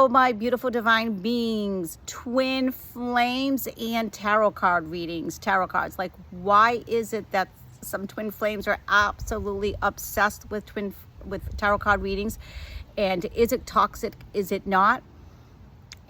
Hello, my beautiful divine beings, twin flames and tarot card readings. Tarot cards, like, why is it that some twin flames are absolutely obsessed with tarot card readings? And is it toxic? Is it not?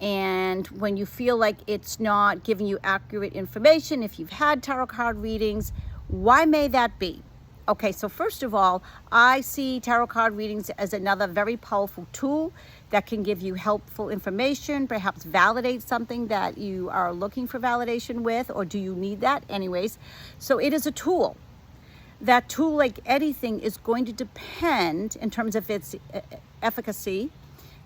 And when you feel like it's not giving you accurate information, if you've had tarot card readings, why may that be? Okay, so first of all, I see tarot card readings as another very powerful tool that can give you helpful information, perhaps validate something that you are looking for validation with, or do you need that? Anyways, so it is a tool. That tool, like anything, is going to depend in terms of its efficacy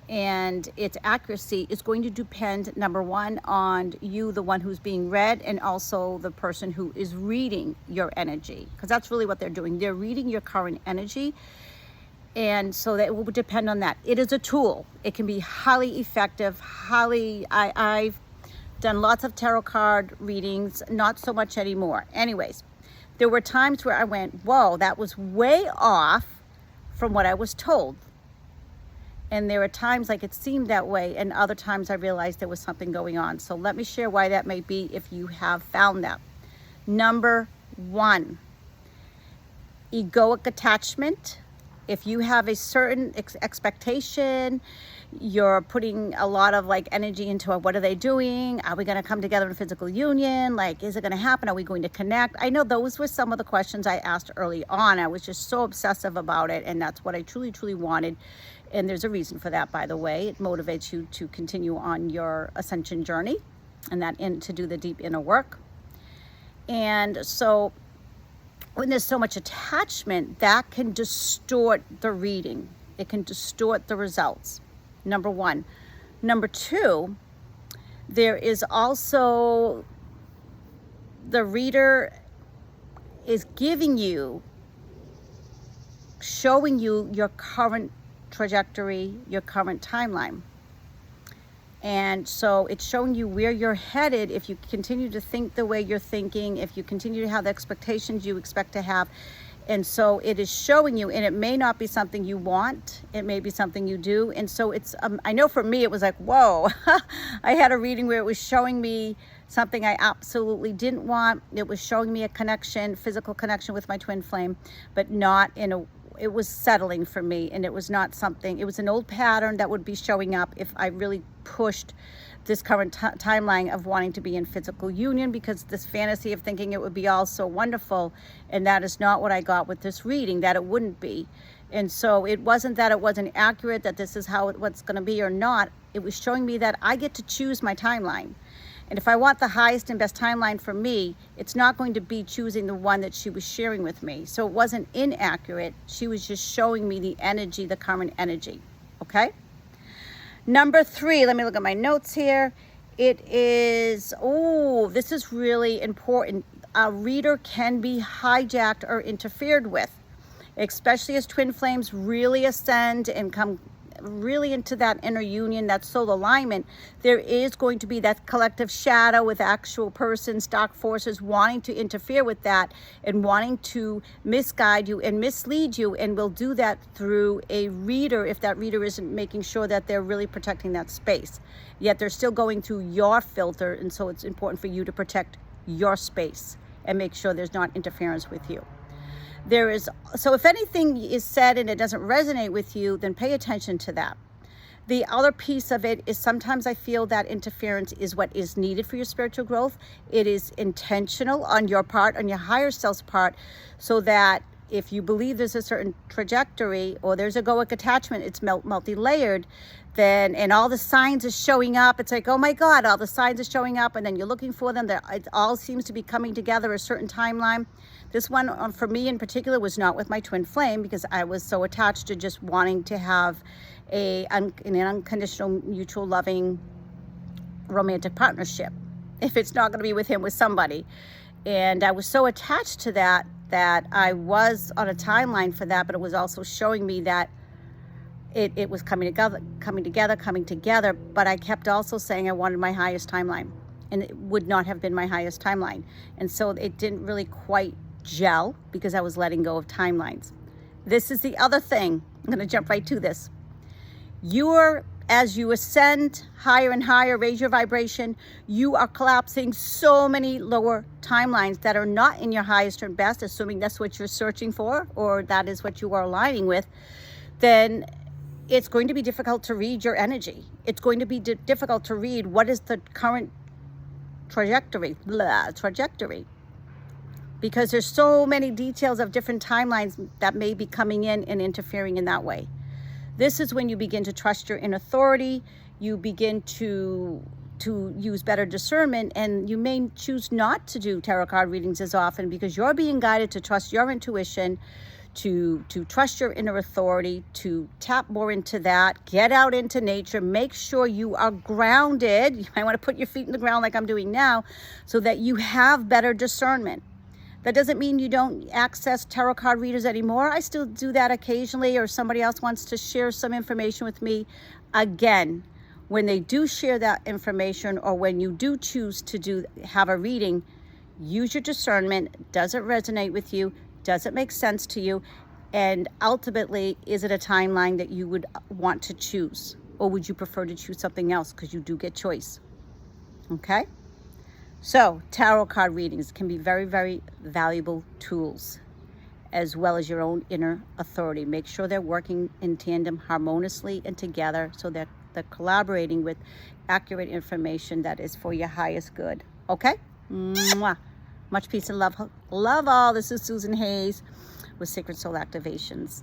and its accuracy is going to depend, number one, on you, the one who's being read, and also the person who is reading your energy, because that's really what they're doing. They're reading your current energy, and so that will depend on that. It is a tool. It can be highly effective, I've done lots of tarot card readings, not so much anymore. Anyways, there were times where I went, whoa, that was way off from what I was told. And there are times like it seemed that way, and other times I realized there was something going on. So let me share why that may be if you have found that. Number one, egoic attachment. If you have a certain expectation, you're putting a lot of like energy into it. What are they doing? Are we going to come together in physical union? Like, is it going to happen? Are we going to connect? I know those were some of the questions I asked early on. I was just so obsessive about it, and that's what I truly, truly wanted. And there's a reason for that, by the way. It motivates you to continue on your ascension journey and to do the deep inner work. And so when there's so much attachment, that can distort the reading. It can distort the results, number one. Number two, there is also the reader is showing you your current trajectory, your current timeline. And so it's showing you where you're headed if you continue to think the way you're thinking, if you continue to have the expectations you expect to have. And so it is showing you, and it may not be something you want, it may be something you do. And so it's, I know for me, it was like, whoa, I had a reading where it was showing me something I absolutely didn't want. It was showing me a connection, physical connection with my twin flame, but not it was settling for me, and it was not something, it was an old pattern that would be showing up if I really pushed this current timeline of wanting to be in physical union, because this fantasy of thinking it would be all so wonderful, and that is not what I got with this reading, that it wouldn't be. And so it wasn't that it wasn't accurate, that this is what's going to be or not. It was showing me that I get to choose my timeline. And if I want the highest and best timeline for me, it's not going to be choosing the one that she was sharing with me. So it wasn't inaccurate. She was just showing me the energy, the current energy. Okay? Number three, let me look at my notes here. It is, this is really important. A reader can be hijacked or interfered with, especially as twin flames really ascend and come really into that inner union, that soul alignment. There is going to be that collective shadow with actual persons, dark forces wanting to interfere with that and wanting to misguide you and mislead you, and will do that through a reader if that reader isn't making sure that they're really protecting that space. Yet they're still going through your filter, and so it's important for you to protect your space and make sure there's not interference with you. So if anything is said and it doesn't resonate with you, then pay attention to that. The other piece of it is sometimes I feel that interference is what is needed for your spiritual growth. It is intentional on your part, on your higher self's part, so that if you believe there's a certain trajectory or there's egoic attachment, it's multi-layered, then, and all the signs are showing up, it's like, oh my God, all the signs are showing up, and then you're looking for them. It all seems to be coming together a certain timeline. This one, for me in particular, was not with my twin flame, because I was so attached to just wanting to have an unconditional, mutual, loving, romantic partnership. If it's not going to be with him, with somebody. And I was so attached to that I was on a timeline for that, but it was also showing me that it was coming together. But I kept also saying I wanted my highest timeline, and it would not have been my highest timeline. And so it didn't really quite gel because I was letting go of timelines. This is the other thing. I'm going to jump right to this. Your as you ascend higher and higher, raise your vibration, you are collapsing so many lower timelines that are not in your highest and best, assuming that's what you're searching for or that is what you are aligning with. Then it's going to be difficult to read your energy. It's going to be difficult to read what is the current trajectory, because there's so many details of different timelines that may be coming in and interfering in that way. This is when you begin to trust your inner authority. You begin to use better discernment, and you may choose not to do tarot card readings as often because you're being guided to trust your intuition, to trust your inner authority, to tap more into that, get out into nature, make sure you are grounded. You might want to put your feet in the ground like I'm doing now so that you have better discernment. That doesn't mean you don't access tarot card readers anymore. I still do that occasionally, or somebody else wants to share some information with me. Again, when they do share that information, or when you do choose to have a reading, use your discernment. Does it resonate with you? Does it make sense to you? And ultimately, is it a timeline that you would want to choose? Or would you prefer to choose something else? Because you do get choice. Okay? So, tarot card readings can be very, very valuable tools, as well as your own inner authority. Make sure they're working in tandem harmoniously and together so that they're collaborating with accurate information that is for your highest good. Okay? Mwah. Much peace and love. Love all. This is Susan Hayes with Sacred Soul Activations.